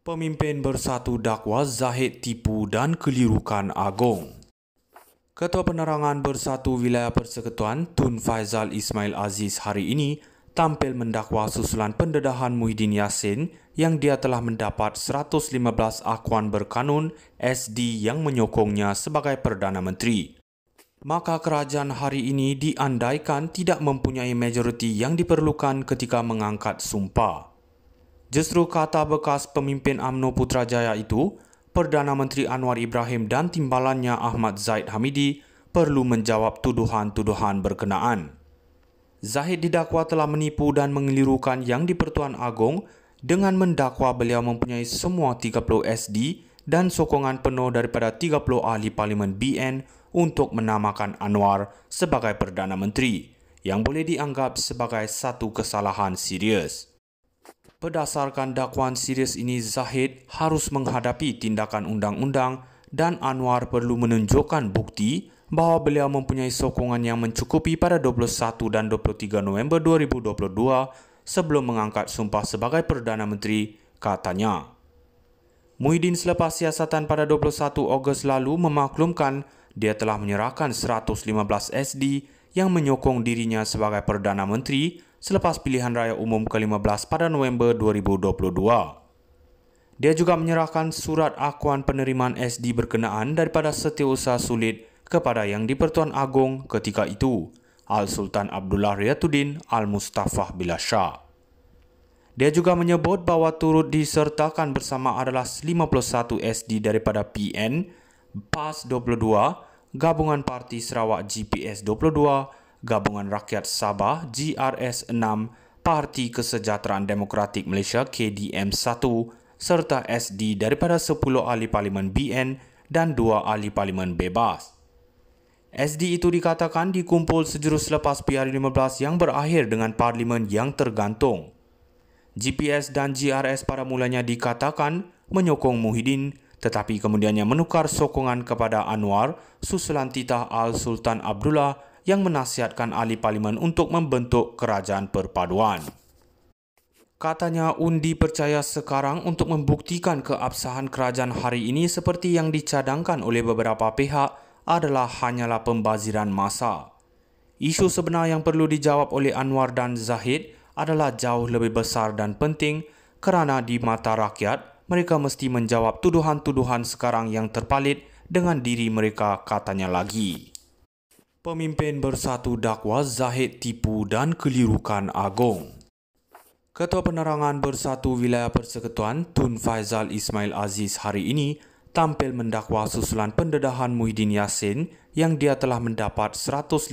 Pemimpin Bersatu dakwa Zahid tipu dan kelirukan agung. Ketua Penerangan Bersatu Wilayah Persekutuan Tun Faizal Ismail Aziz hari ini tampil mendakwa susulan pendedahan Muhyiddin Yassin yang dia telah mendapat 115 akuan berkanun SD yang menyokongnya sebagai Perdana Menteri. Maka kerajaan hari ini diandaikan tidak mempunyai majoriti yang diperlukan ketika mengangkat sumpah. Justru kata bekas pemimpin UMNO Putrajaya itu, Perdana Menteri Anwar Ibrahim dan timbalannya Ahmad Zahid Hamidi perlu menjawab tuduhan-tuduhan berkenaan. Zahid didakwa telah menipu dan mengelirukan Yang di-Pertuan Agong dengan mendakwa beliau mempunyai semua 30 SD dan sokongan penuh daripada 30 ahli Parlimen BN untuk menamakan Anwar sebagai Perdana Menteri yang boleh dianggap sebagai satu kesalahan serius. Berdasarkan dakwaan serius ini, Zahid harus menghadapi tindakan undang-undang dan Anwar perlu menunjukkan bukti bahawa beliau mempunyai sokongan yang mencukupi pada 21 dan 23 November 2022 sebelum mengangkat sumpah sebagai Perdana Menteri, katanya. Muhyiddin selepas siasatan pada 21 Ogos lalu memaklumkan dia telah menyerahkan 115 SD yang menyokong dirinya sebagai Perdana Menteri selepas pilihan raya umum ke-15 pada November 2022. Dia juga menyerahkan surat akuan penerimaan SD berkenaan daripada Setiausaha Sulit kepada Yang di-Pertuan Agong ketika itu, Al-Sultan Abdullah Riyatuddin Al-Mustafah Billah Shah. Dia juga menyebut bahawa turut disertakan bersama adalah 51 SD daripada PN, PAS 22, Gabungan Parti Sarawak GPS 22, Gabungan Rakyat Sabah GRS 6, Parti Kesejahteraan Demokratik Malaysia KDM 1 serta SD daripada 10 ahli Parlimen BN dan 2 ahli Parlimen bebas. SD itu dikatakan dikumpul sejurus selepas PR15 yang berakhir dengan Parlimen yang tergantung. GPS dan GRS pada mulanya dikatakan menyokong Muhyiddin tetapi kemudiannya menukar sokongan kepada Anwar susulan titah Al-Sultan Abdullah yang menasihatkan ahli Parlimen untuk membentuk kerajaan perpaduan. Katanya undi percaya sekarang untuk membuktikan keabsahan kerajaan hari ini seperti yang dicadangkan oleh beberapa pihak adalah hanyalah pembaziran masa. Isu sebenar yang perlu dijawab oleh Anwar dan Zahid adalah jauh lebih besar dan penting kerana di mata rakyat mereka mesti menjawab tuduhan-tuduhan sekarang yang terpalit dengan diri mereka, katanya lagi. Pemimpin Bersatu dakwa Zahid tipu dan kelirukan agung. Ketua Penerangan Bersatu Wilayah Persekutuan Tun Faizal Ismail Aziz hari ini tampil mendakwa susulan pendedahan Muhyiddin Yassin yang dia telah mendapat 115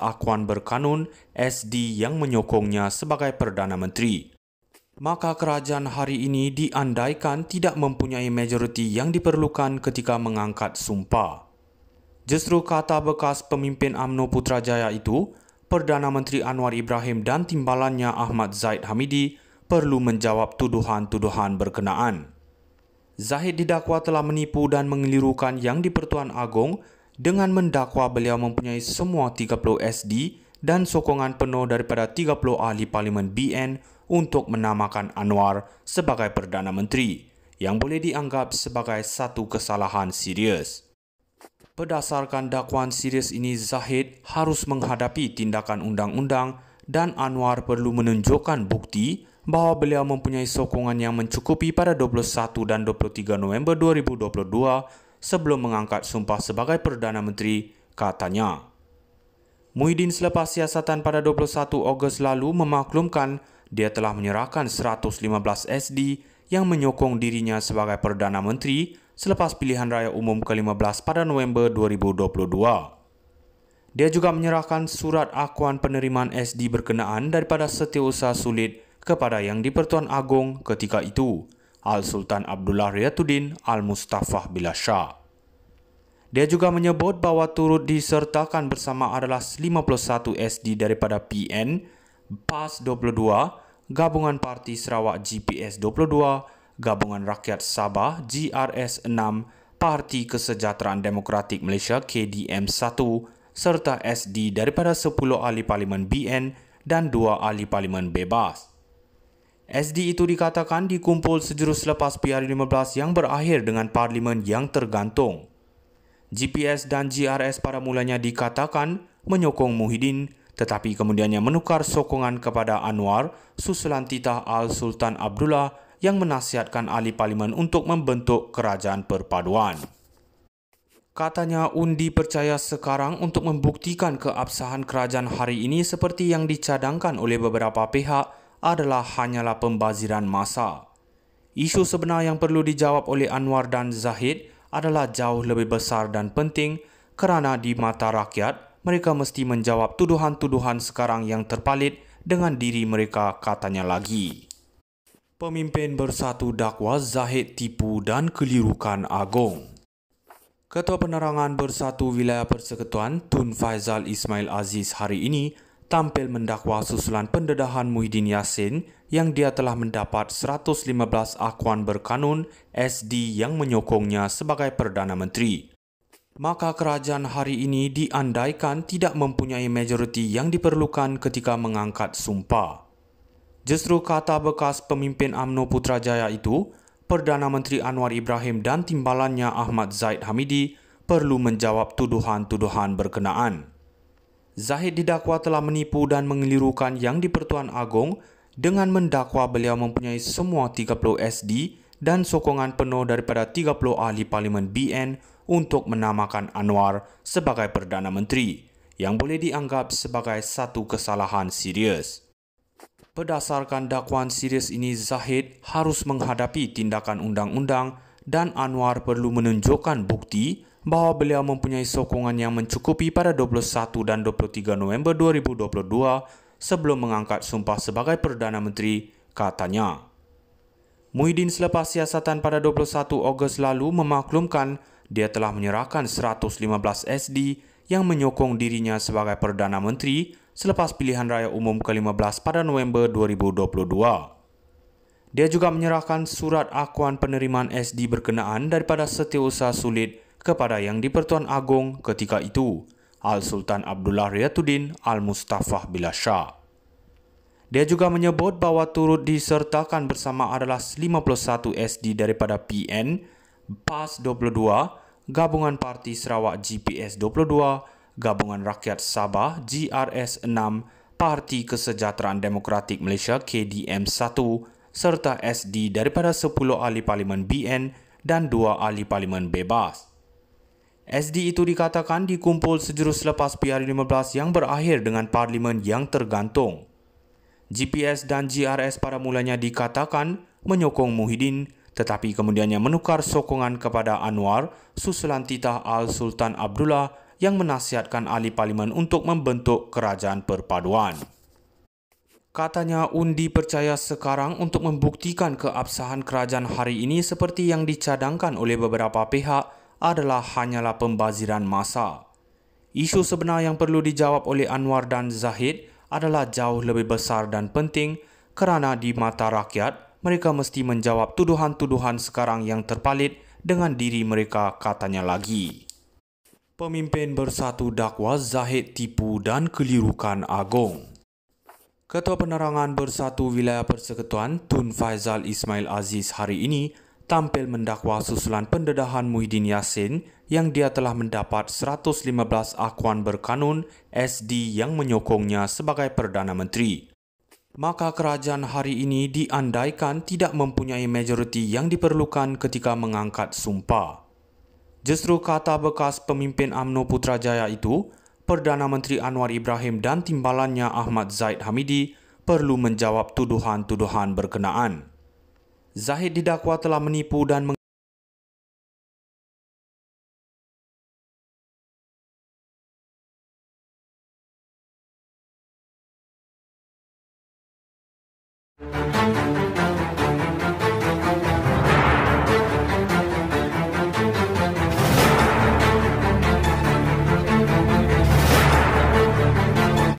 akuan berkanun SD yang menyokongnya sebagai Perdana Menteri. Maka kerajaan hari ini diandaikan tidak mempunyai majoriti yang diperlukan ketika mengangkat sumpah. Justru kata bekas pemimpin UMNO Putrajaya itu, Perdana Menteri Anwar Ibrahim dan timbalannya Ahmad Zahid Hamidi perlu menjawab tuduhan-tuduhan berkenaan. Zahid didakwa telah menipu dan mengelirukan Yang di-Pertuan Agong dengan mendakwa beliau mempunyai semua 30 SD dan sokongan penuh daripada 30 ahli Parlimen BN untuk menamakan Anwar sebagai Perdana Menteri yang boleh dianggap sebagai satu kesalahan serius. Berdasarkan dakwaan serius ini, Zahid harus menghadapi tindakan undang-undang dan Anwar perlu menunjukkan bukti bahawa beliau mempunyai sokongan yang mencukupi pada 21 dan 23 November 2022 sebelum mengangkat sumpah sebagai Perdana Menteri, katanya. Muhyiddin selepas siasatan pada 21 Ogos lalu memaklumkan dia telah menyerahkan 115 SD yang menyokong dirinya sebagai Perdana Menteri selepas pilihan raya umum ke-15 pada November 2022. Dia juga menyerahkan surat akuan penerimaan SD berkenaan daripada Setiausaha Sulit kepada Yang di-Pertuan Agong ketika itu, Al-Sultan Abdullah Riyatuddin Al-Mustafah Billah Shah. Dia juga menyebut bahawa turut disertakan bersama adalah 51 SD daripada PN, PAS 22, Gabungan Parti Sarawak GPS 22, Gabungan Rakyat Sabah GRS 6, Parti Kesejahteraan Demokratik Malaysia KDM 1 serta SD daripada 10 ahli Parlimen BN dan 2 ahli Parlimen bebas. SD itu dikatakan dikumpul sejurus selepas PR15 yang berakhir dengan parlimen yang tergantung. GPS dan GRS pada mulanya dikatakan menyokong Muhyiddin, tetapi kemudiannya menukar sokongan kepada Anwar susulan titah Al-Sultan Abdullah yang menasihatkan ahli parlimen untuk membentuk kerajaan perpaduan. Katanya undi percaya sekarang untuk membuktikan keabsahan kerajaan hari ini seperti yang dicadangkan oleh beberapa pihak adalah hanyalah pembaziran masa. Isu sebenar yang perlu dijawab oleh Anwar dan Zahid adalah jauh lebih besar dan penting kerana di mata rakyat, mereka mesti menjawab tuduhan-tuduhan sekarang yang terpalit dengan diri mereka, katanya lagi. Pemimpin Bersatu dakwa Zahid tipu dan kelirukan agung. Ketua Penerangan Bersatu Wilayah Persekutuan Tun Faizal Ismail Aziz hari ini tampil mendakwa susulan pendedahan Muhyiddin Yassin yang dia telah mendapat 115 akuan berkanun SD yang menyokongnya sebagai Perdana Menteri. Maka kerajaan hari ini diandaikan tidak mempunyai majoriti yang diperlukan ketika mengangkat sumpah. Justru kata bekas pemimpin UMNO Putrajaya itu, Perdana Menteri Anwar Ibrahim dan timbalannya Ahmad Zaid Hamidi perlu menjawab tuduhan-tuduhan berkenaan. Zahid didakwa telah menipu dan mengelirukan Yang di-Pertuan Agong dengan mendakwa beliau mempunyai semua 30 SD dan sokongan penuh daripada 30 ahli parlimen BN untuk menamakan Anwar sebagai Perdana Menteri yang boleh dianggap sebagai satu kesalahan serius. Berdasarkan dakwaan serius ini, Zahid harus menghadapi tindakan undang-undang dan Anwar perlu menunjukkan bukti bahawa beliau mempunyai sokongan yang mencukupi pada 21 dan 23 November 2022 sebelum mengangkat sumpah sebagai Perdana Menteri, katanya. Muhyiddin selepas siasatan pada 21 Ogos lalu memaklumkan dia telah menyerahkan 115 SD yang menyokong dirinya sebagai Perdana Menteri selepas pilihan raya umum ke-15 pada November 2022. Dia juga menyerahkan surat akuan penerimaan SD berkenaan daripada Setiausaha Sulit kepada Yang di-Pertuan Agong ketika itu, Al-Sultan Abdullah Riyatuddin Al-Mustafah Billah Shah. Dia juga menyebut bahawa turut disertakan bersama adalah 51 SD daripada PN, PAS 22, Gabungan Parti Sarawak GPS 22, Gabungan Rakyat Sabah GRS 6, Parti Kesejahteraan Demokratik Malaysia KDM 1 serta SD daripada 10 ahli parlimen BN dan 2 ahli parlimen bebas. SD itu dikatakan dikumpul sejurus selepas PR15 yang berakhir dengan parlimen yang tergantung. GPS dan GRS pada mulanya dikatakan menyokong Muhyiddin, tetapi kemudiannya menukar sokongan kepada Anwar susulan titah Al-Sultan Abdullah yang menasihatkan ahli parlimen untuk membentuk kerajaan perpaduan. Katanya undi percaya sekarang untuk membuktikan keabsahan kerajaan hari ini seperti yang dicadangkan oleh beberapa pihak adalah hanyalah pembaziran masa. Isu sebenar yang perlu dijawab oleh Anwar dan Zahid adalah jauh lebih besar dan penting kerana di mata rakyat, mereka mesti menjawab tuduhan-tuduhan sekarang yang terpalit dengan diri mereka, katanya lagi. Pemimpin Bersatu dakwa Zahid tipu dan kelirukan agung. Ketua Penerangan Bersatu Wilayah Persekutuan Tun Faizal Ismail Aziz hari ini tampil mendakwa susulan pendedahan Muhyiddin Yassin yang dia telah mendapat 115 akuan berkanun SD yang menyokongnya sebagai Perdana Menteri. Maka kerajaan hari ini diandaikan tidak mempunyai majoriti yang diperlukan ketika mengangkat sumpah. Justru kata bekas pemimpin UMNO Putrajaya itu, Perdana Menteri Anwar Ibrahim dan timbalannya Ahmad Zaid Hamidi perlu menjawab tuduhan-tuduhan berkenaan. Zahid didakwa telah menipu dan